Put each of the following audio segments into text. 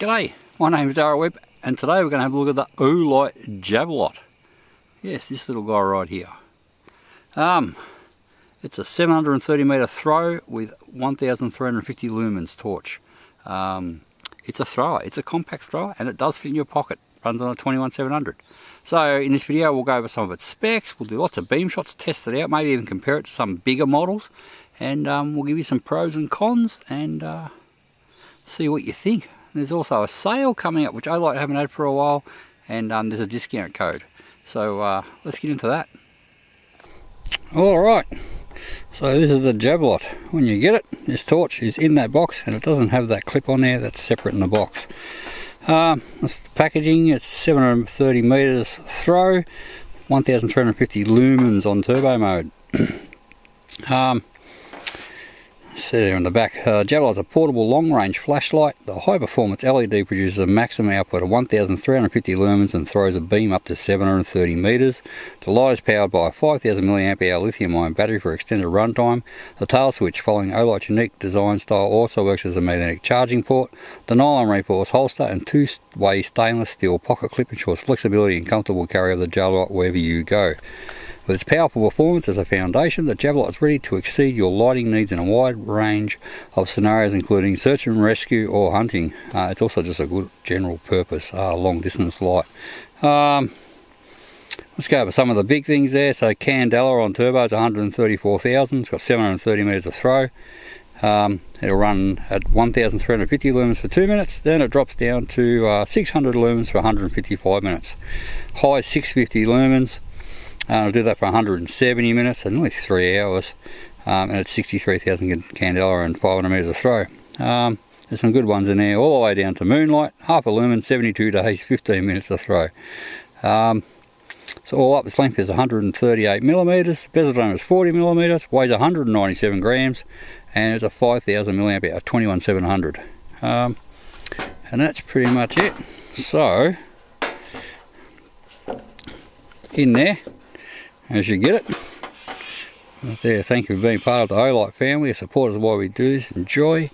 G'day, my name is Webb, and today we're going to have a look at the Olight Javelot. Yes, this little guy right here. It's a 730 metre throw with 1350 lumens torch. It's a thrower, it's a compact thrower, and it does fit in your pocket. Runs on a 21700. So in this video we'll go over some of its specs, we'll do lots of beam shots, test it out, maybe even compare it to some bigger models, and we'll give you some pros and cons and see what you think. There's also a sale coming up which Olight haven't had for a while, and there's a discount code. So let's get into that. Alright, so this is the Javelot. When you get it, this torch is in that box and it doesn't have that clip on there, that's separate in the box. That's the packaging. It's 730 metres throw, 1350 lumens on turbo mode. See there on the back, Javelot is a portable long-range flashlight. The high-performance LED produces a maximum output of 1350 lumens and throws a beam up to 730 metres. The light is powered by a 5000 mAh lithium-ion battery for extended runtime. The tail switch, following Olight's unique design style, also works as a magnetic charging port. The nylon reinforced holster and two-way stainless steel pocket clip ensures flexibility and comfortable carry of the Javelot wherever you go. With its powerful performance as a foundation, the Javelot is ready to exceed your lighting needs in a wide range of scenarios, including search and rescue or hunting. It's also just a good general purpose long distance light. Let's go over some of the big things there. So candela on turbo is 134,000. It's got 730 metres of throw. It'll run at 1350 lumens for 2 minutes, then it drops down to 600 lumens for 155 minutes. High 650 lumens. I'll do that for 170 minutes, so nearly 3 hours, and it's 63,000 candela and 500 metres of throw. There's some good ones in there, all the way down to moonlight, half a lumen, 72 days, 15 minutes of throw. So all up, its length is 138 millimetres, bezel diameter is 40 millimetres, weighs 197 grams, and it's a 5000 mAh 21700. And that's pretty much it. So in there, as you get it, right there, thank you for being part of the Olight family. Your support is why we do this. Enjoy.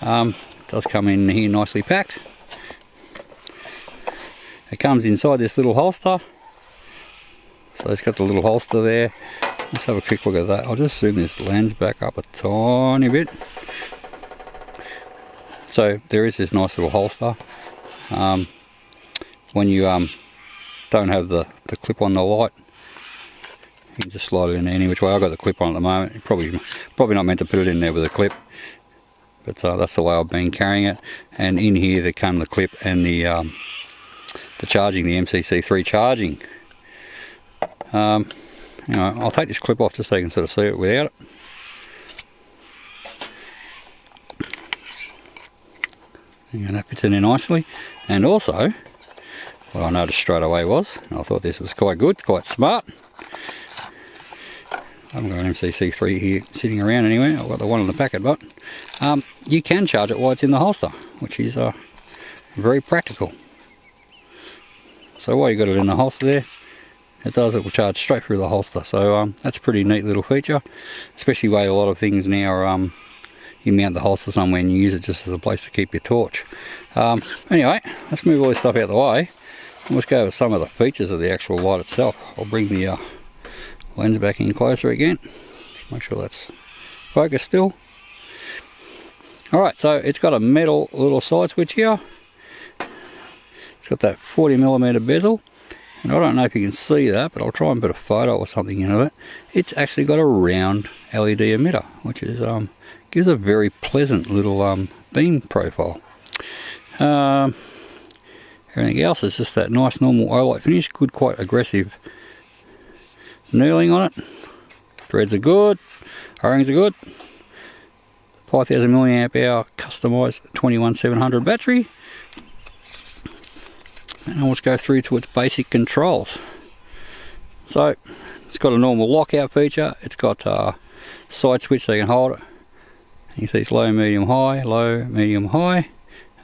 It does come in here nicely packed. It comes inside this little holster. So it's got the little holster there. Let's have a quick look at that. I'll just zoom this lens back up a tiny bit. So there is this nice little holster. When you don't have the clip on the light, you can just slide it in any which way. I've got the clip on at the moment. You're probably not meant to put it in there with a clip, but that's the way I've been carrying it. And in here there come the clip and the charging, the MCC3 charging. Anyway, I'll take this clip off just so you can sort of see it without it. And that fits in there nicely. And also, what I noticed straight away was, and I thought this was quite good, quite smart. I haven't got an MCC3 here sitting around anywhere. I've got the one in the packet, but you can charge it while it's in the holster, which is very practical. So while you got it in the holster there, it will charge straight through the holster. So that's a pretty neat little feature, especially where a lot of things now are, you mount the holster somewhere and you use it just as a place to keep your torch. Anyway, let's move all this stuff out of the way. Let's go over some of the features of the actual light itself. I'll bring the lens back in closer again. Just make sure that's focused still. Alright, so it's got a metal little side switch here. It's got that 40mm bezel. And I don't know if you can see that, but I'll try and put a photo or something in of it. It's actually got a round LED emitter, which is gives a very pleasant little beam profile. Everything else is just that nice normal Olight finish. Good, quite aggressive knurling on it. Threads are good, O-rings are good. 5000 mAh customised 21700 battery. And let's go through to its basic controls. So it's got a normal lockout feature. It's got a side switch so you can hold it. You can see it's low, medium, high,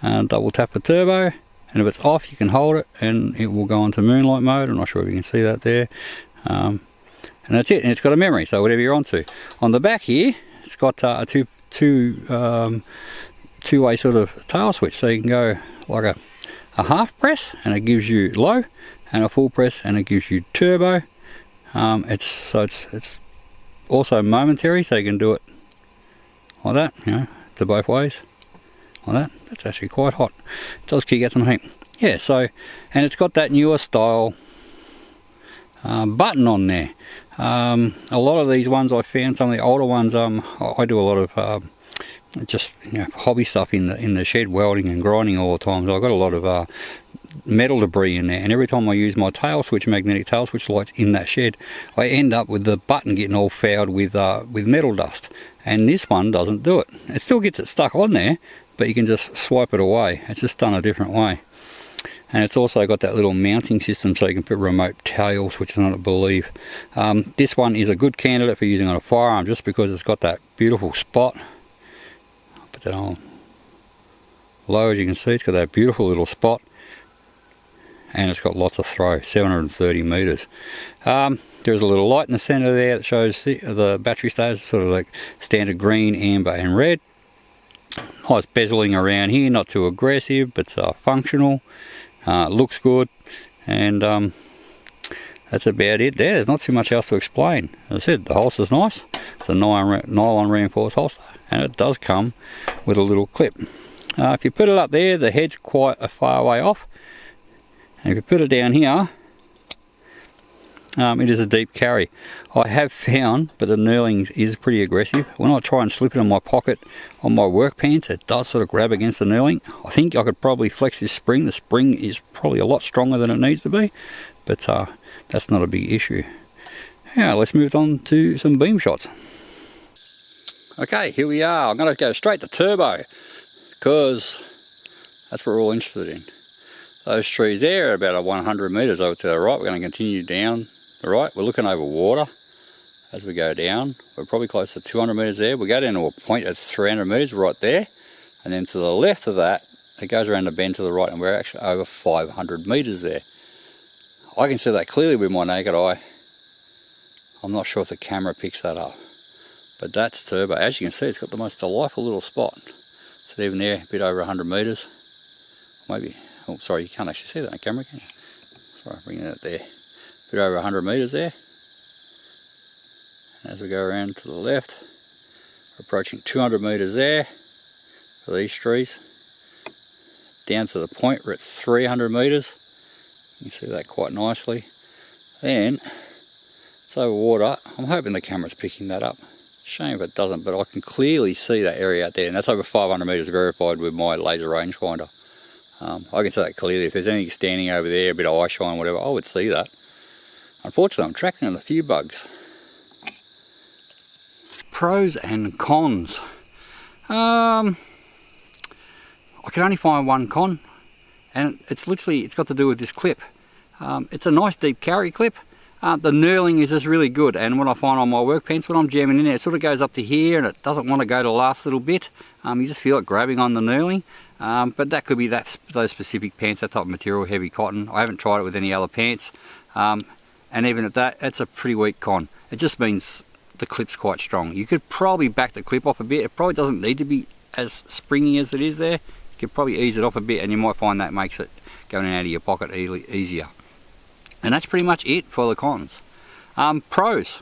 and double tap for turbo. And if it's off, you can hold it and it will go into moonlight mode. I'm not sure if you can see that there. And that's it. And it's got a memory, so whatever you're onto. On the back here, it's got two two-way sort of tail switch, so you can go like a half press and it gives you low, and a full press and it gives you turbo. It's also momentary, so you can do it like that, you know, to both ways, like that. That's actually quite hot. It does kick out some heat. Yeah, so, and it's got that newer style button on there. A lot of these ones I found, some of the older ones, I do a lot of just, you know, hobby stuff in the shed, welding and grinding all the time. So I've got a lot of metal debris in there, and every time I use my tail switch, magnetic tail switch lights in that shed, I end up with the button getting all fouled with metal dust. And this one doesn't do it. It still gets it stuck on there, but you can just swipe it away. It's just done a different way. And it's also got that little mounting system, so you can put remote tail switches on it, I believe. This one is a good candidate for using on a firearm, just because it's got that beautiful spot. I'll put that on low, as you can see. It's got that beautiful little spot, and it's got lots of throw, 730 meters. There's a little light in the center there that shows the battery status, sort of like standard green, amber and red. Nice bezeling around here, not too aggressive, but functional. Looks good, and that's about it there. There's not too much else to explain. As I said, the holster's nice. It's a nylon reinforced holster, and it does come with a little clip. If you put it up there, the head's quite a far way off, and if you put it down here, it is a deep carry. I have found, but the knurling is pretty aggressive. When I try and slip it in my pocket on my work pants, it does sort of grab against the knurling. I think I could probably flex this spring. The spring is probably a lot stronger than it needs to be, but that's not a big issue. Now let's move on to some beam shots. Okay, here we are. I'm going to go straight to turbo, because that's what we're all interested in. Those trees there are about 100 meters over to the right. We're going to continue down the right. We're looking over water as we go down. We're probably close to 200 meters there. We go down to a point at 300 meters right there, and then to the left of that, it goes around the bend to the right, and we're actually over 500 meters there. I can see that clearly with my naked eye. I'm not sure if the camera picks that up, but that's turbo. As you can see, it's got the most delightful little spot. So even there, a bit over 100 meters, maybe. Oh, sorry, you can't actually see that on camera, can you? Sorry, bringing it there. A bit over 100 meters there. As we go around to the left, we're approaching 200 meters there for these trees. Down to the point, we're at 300 meters. You can see that quite nicely. Then, it's over water. I'm hoping the camera's picking that up. Shame if it doesn't, but I can clearly see that area out there, and that's over 500 meters verified with my laser rangefinder. I can see that clearly. If there's anything standing over there, a bit of eye shine, whatever, I would see that. Unfortunately, I'm tracking on a few bugs. Pros and cons. I can only find one con, and it's got to do with this clip. It's a nice deep carry clip. The knurling is just really good, and what I find on my work pants when I'm jamming in there, it sort of goes up to here and it doesn't want to go to the last little bit. You just feel it grabbing on the knurling. But that could be those specific pants, that type of material, heavy cotton. I haven't tried it with any other pants. And even at that, it's a pretty weak con. It just means the clip's quite strong. You could probably back the clip off a bit. It probably doesn't need to be as springy as it is there. You could probably ease it off a bit, and you might find that makes it going out of your pocket easier. And that's pretty much it for the cons. Pros.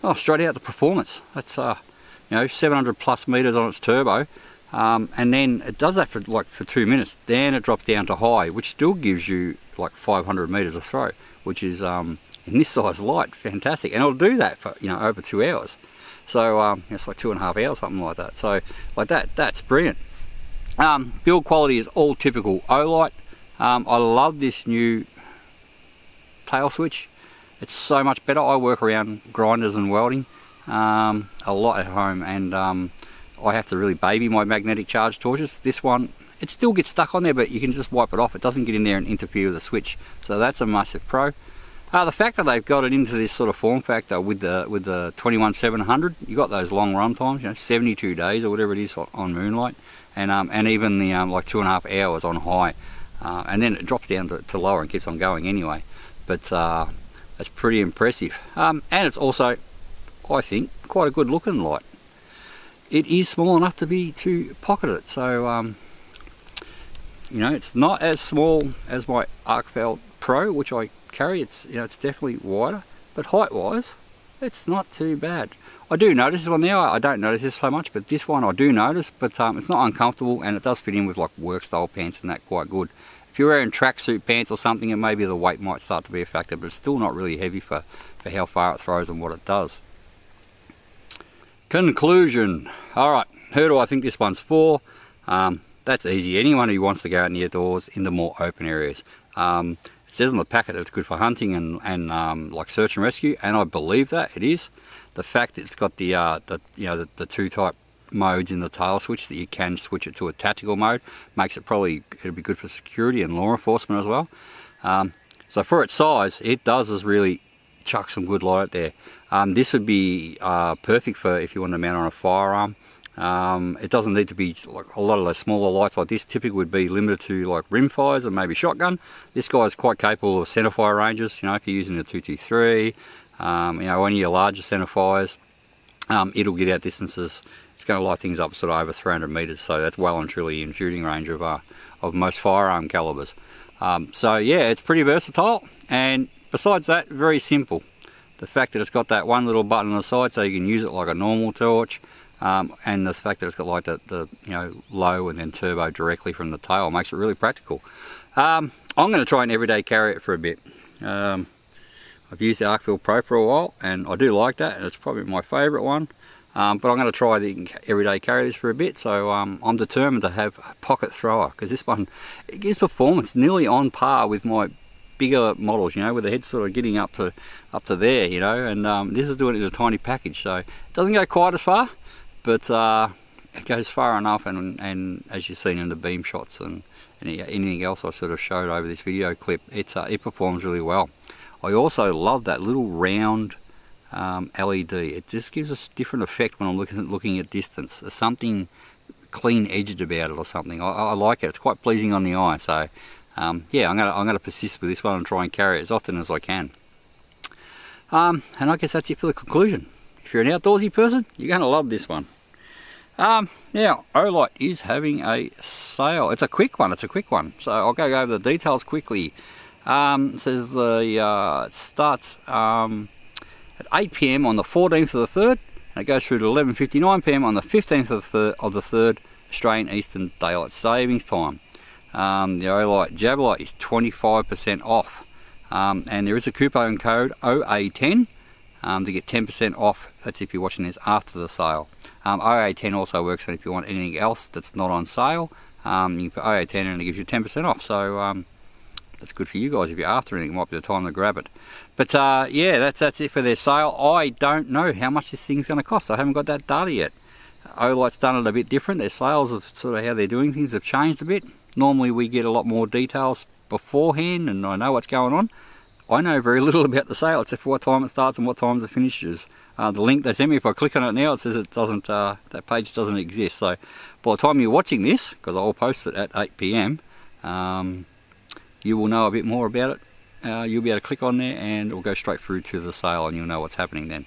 Oh, straight out the performance. That's 700 plus meters on its turbo. And then it does that for 2 minutes. Then it drops down to high, which still gives you like 500 meters of throw, which is in this size light, fantastic. And it'll do that for over 2 hours. So it's like 2.5 hours, something like that. So like that's brilliant. Build quality is all typical Olight. I love this new tail switch. It's so much better. I work around grinders and welding a lot at home, and I have to really baby my magnetic charge torches. This one, it still gets stuck on there, but you can just wipe it off. It doesn't get in there and interfere with the switch, so that's a massive pro. The fact that they've got it into this sort of form factor with the 21700, you got those long run times, 72 days or whatever it is on Moonlight, and even the like 2.5 hours on high, and then it drops down to lower and keeps on going anyway. But that's pretty impressive, and it's also, I think, quite a good looking light. it is small enough to pocket it. So you know, it's not as small as my Javelot Pro, which I carry. It's, you know, it's definitely wider, but height wise it's not too bad. I do notice this one now. I don't notice this so much, but this one I do notice. But it's not uncomfortable, and it does fit in with like work style pants and that quite good. If you're wearing tracksuit pants or something, and maybe the weight might start to be a factor, but it's still not really heavy for how far it throws and what it does. Conclusion. Alright, who do I think this one's for? That's easy. Anyone who wants to go out in the outdoors in the more open areas. It says on the packet that it's good for hunting and like search and rescue, and I believe that it is. The fact that it's got the two type modes in the tail switch that you can switch it to a tactical mode makes it it'll be good for security and law enforcement as well. So for its size, it does really chuck some good light out there. This would be perfect for if you want to mount on a firearm. It doesn't need to be like a lot of those smaller lights like this. Typically would be limited to like rim fires and maybe shotgun. This guy is quite capable of center fire ranges. You know, if you're using a 223, you know, any of your larger center fires, it'll get out distances. It's going to light things up sort of over 300 meters. So that's well and truly in shooting range of most firearm calibers. So yeah, it's pretty versatile, and besides that, very simple. The fact that it's got that one little button on the side so you can use it like a normal torch, and the fact that it's got like the you know, low and then turbo directly from the tail makes it really practical. I'm going to try and everyday carry it for a bit. I've used the Javelot Pro for a while, and I do like that, and it's probably my favourite one. But I'm going to try the everyday carry this for a bit, so I'm determined to have a pocket thrower, because this one, it gives performance nearly on par with my bigger models, you know, with the head sort of getting up to there, you know, and this is doing it in a tiny package, so it doesn't go quite as far, but it goes far enough, and as you've seen in the beam shots and anything else I sort of showed over this video clip, it performs really well. I also love that little round LED. It just gives us a different effect when I'm looking at distance. There's something clean edged about it or something. I like it. It's quite pleasing on the eye. So yeah, I'm gonna persist with this one and try and carry it as often as I can. And I guess that's it for the conclusion. If you're an outdoorsy person, you're gonna love this one. Now, Olight is having a sale. It's a quick one. So I'll go over the details quickly. It says it starts at 8 PM on the 14th of the 3rd, and it goes through to 11:59 PM on the 15th of the 3rd Australian Eastern Daylight Savings Time. The Olight Javelot is 25% off, and there is a coupon code OA10 to get 10% off. That's if you're watching this after the sale. OA10 also works on if you want anything else that's not on sale. You can put OA10 and it gives you 10% off. So that's good for you guys. If you're after anything, it might be the time to grab it. But yeah, that's it for their sale. I don't know how much this thing's going to cost. I haven't got that data yet. Olight's done it a bit different. Their sales of sort of how they're doing things have changed a bit. Normally we get a lot more details beforehand, and I know what's going on. I know very little about the sale except for what time it starts and what time it finishes. The link they sent me, if I click on it now, it says it doesn't. That page doesn't exist. So by the time you're watching this, because I'll post it at 8 PM, you will know a bit more about it. You'll be able to click on there and it'll go straight through to the sale, and you'll know what's happening then.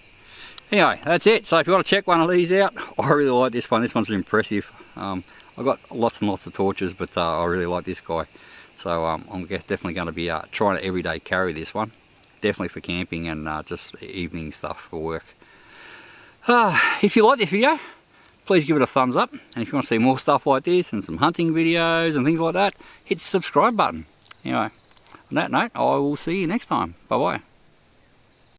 Anyway, that's it. So if you want to check one of these out, I really like this one. This one's impressive. I've got lots and lots of torches, but I really like this guy. So I'm definitely going to be trying to everyday carry this one. Definitely for camping and just evening stuff for work. If you like this video, please give it a thumbs up. And if you want to see more stuff like this and some hunting videos and things like that, hit the subscribe button. Anyway, on that note, I will see you next time. Bye bye.